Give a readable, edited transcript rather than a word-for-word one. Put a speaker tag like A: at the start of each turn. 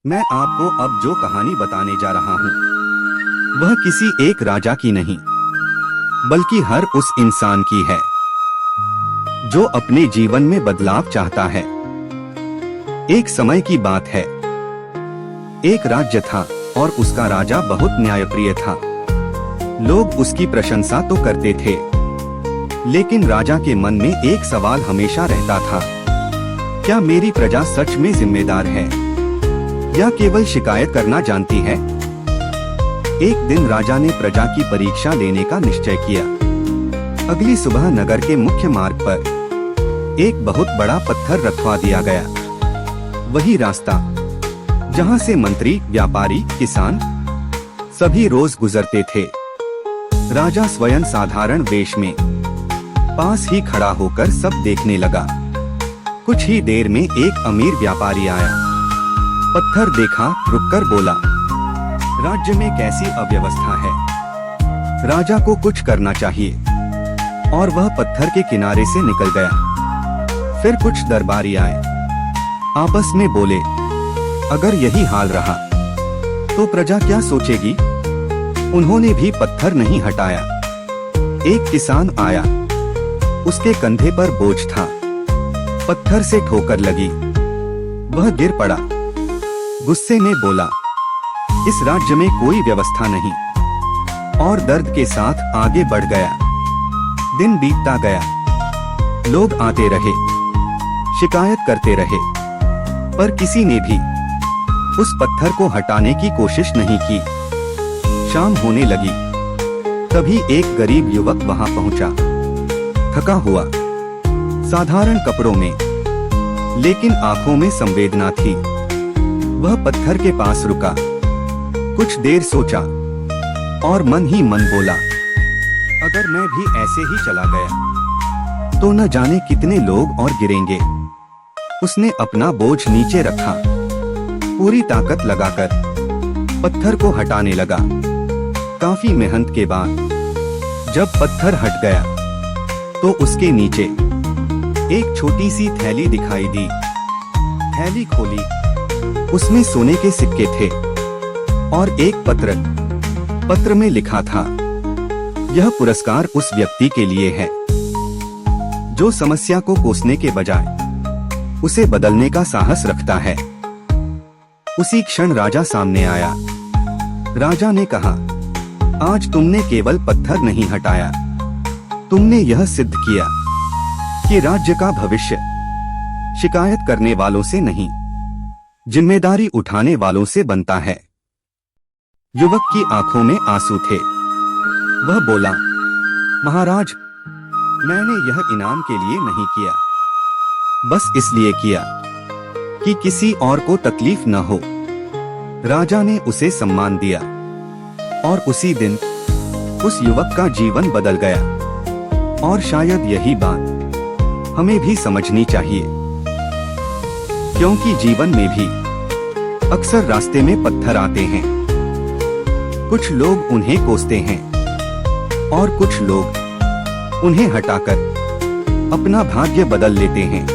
A: मैं आपको अब जो कहानी बताने जा रहा हूँ वह किसी एक राजा की नहीं बल्कि हर उस इंसान की है जो अपने जीवन में बदलाव चाहता है। एक समय की बात है, एक राज्य था और उसका राजा बहुत न्यायप्रिय था। लोग उसकी प्रशंसा तो करते थे, लेकिन राजा के मन में एक सवाल हमेशा रहता था, क्या मेरी प्रजा सच में जिम्मेदार है या केवल शिकायत करना जानती है? एक दिन राजा ने प्रजा की परीक्षा लेने का निश्चय किया। अगली सुबह नगर के मुख्य मार्ग पर एक बहुत बड़ा पत्थर रखवा दिया गया। वही रास्ता जहां से मंत्री, व्यापारी, किसान सभी रोज गुजरते थे। राजा स्वयं साधारण वेश में पास ही खड़ा होकर सब देखने लगा। कुछ ही देर में एक अमीर व्यापारी आया। पत्थर देखा, रुककर बोला, राज्य में कैसी अव्यवस्था है, राजा को कुछ करना चाहिए। और वह पत्थर के किनारे से निकल गया। फिर कुछ दरबारी आए, आपस में बोले, अगर यही हाल रहा तो प्रजा क्या सोचेगी? उन्होंने भी पत्थर नहीं हटाया। एक किसान आया, उसके कंधे पर बोझ था। पत्थर से ठोकर लगी, वह गिर पड़ा। गुस्से में बोला, इस राज्य में कोई व्यवस्था नहीं, और दर्द के साथ आगे बढ़ गया। दिन बीतता गया, लोग आते रहे, शिकायत करते रहे, पर किसी ने भी उस पत्थर को हटाने की कोशिश नहीं की। शाम होने लगी, तभी एक गरीब युवक वहां पहुंचा, थका हुआ, साधारण कपड़ों में, लेकिन आंखों में संवेदना थी। वह पत्थर के पास रुका, कुछ देर सोचा और मन ही मन बोला, अगर मैं भी ऐसे ही चला गया तो न जाने कितने लोग और गिरेंगे। उसने अपना बोझ नीचे रखा, पूरी ताकत लगाकर पत्थर को हटाने लगा। काफी मेहनत के बाद जब पत्थर हट गया तो उसके नीचे एक छोटी सी थैली दिखाई दी। थैली खोली, उसमें सोने के सिक्के थे और एक पत्र में लिखा था, यह पुरस्कार उस व्यक्ति के लिए है जो समस्या को कोसने के बजाय उसे बदलने का साहस रखता है। उसी क्षण राजा सामने आया। राजा ने कहा, आज तुमने केवल पत्थर नहीं हटाया, तुमने यह सिद्ध किया कि राज्य का भविष्य शिकायत करने वालों से नहीं, जिम्मेदारी उठाने वालों से बनता है। युवक की आंखों में आंसू थे। वह बोला, महाराज, मैंने यह इनाम के लिए नहीं किया, बस इसलिए किया कि किसी और को तकलीफ न हो। राजा ने उसे सम्मान दिया और उसी दिन उस युवक का जीवन बदल गया। और शायद यही बात हमें भी समझनी चाहिए, क्योंकि जीवन में भी अक्सर रास्ते में पत्थर आते हैं। कुछ लोग उन्हें कोसते हैं और कुछ लोग उन्हें हटाकर अपना भाग्य बदल लेते हैं।